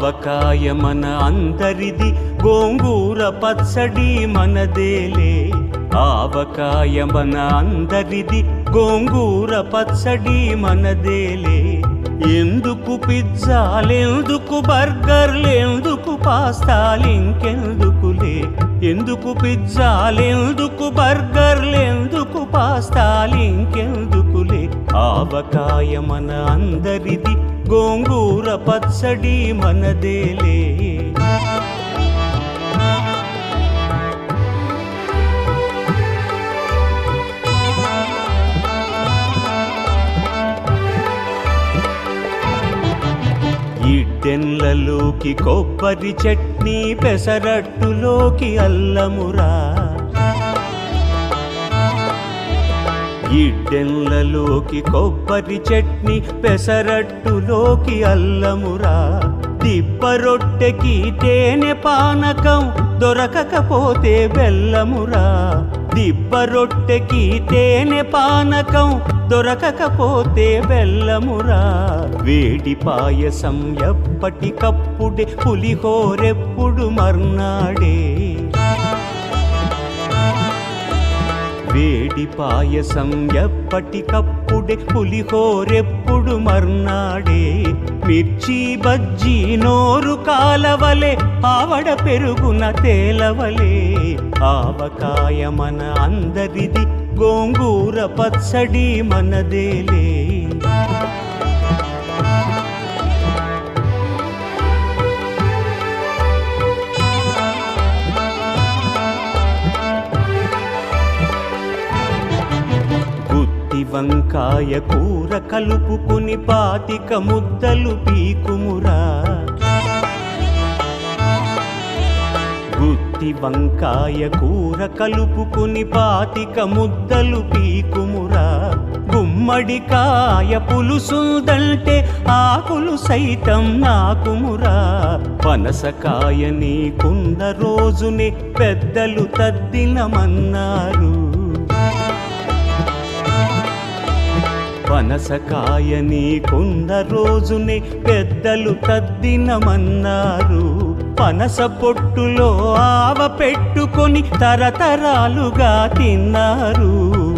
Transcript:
ఆవకాయ మన అందరిది, గోంగూర పచ్చడి మనదేలే. ఆవకాయ మన అందరిది, గోంగూర పచ్చడి మనదేలే. ఎందుకు పిజ్జాలెందుకు బర్గర్లెందుకు పాస్తాలింకెందుకులే. ఎందుకు పిజ్జాలెందుకు బర్గర్లెందుకు పాస్తాలింకెందుకులే. ఆవకాయ మన అందరిది, గోంగూర పచ్చడి మనదేలే. ఇడ్డెన్లలోకి కొబ్బరి చట్నీ, పెసరట్టులోకి అల్లమురా. ఇడ్డెన్లలోకి కొబ్బరి చట్నీ, పెసరట్టులోకి అల్లమురా. దిబ్బ రొట్టెకి తేనె పానకం, దొరకకపోతే బెల్లమురా. దిబ్బ రొట్టెకి తేనె పానకం, దొరకకపోతే బెల్లమురా. వేడి పాయసం ఎప్పటికప్పుడే, పులిహోరెప్పుడు మర్నాడే. వేడి పాయసం ఎప్పటికప్పుడే, పులిహోరెప్పుడు మర్నాడే. మిర్చి బజ్జీ నోరు కాలవలే, ఆవడ పెరుగున తేలవలే. ఆవకాయ మన అందరిది, గోంగూర పచ్చడి మనదేలే. గుత్తి వంకాయ కూర కలుపుకుని 25 ముద్దలు పీకుమురా. గుత్తి వంకాయ కూర కలుపుకుని 25 ముద్దలు పీకుమురా. గుమ్మడికాయ పులుసుందంటే ఆకులు సైతం నాకుమురా. పనసకాయ నీకున్న రోజునే పెద్దలు తద్దినమన్నారు. పనసకాయ నీకున్న రోజునే పెద్దలు తద్దినమన్నారు. పనస పొట్టులో ఆవ పెట్టుకొని తరతరాలుగా తిన్నారు.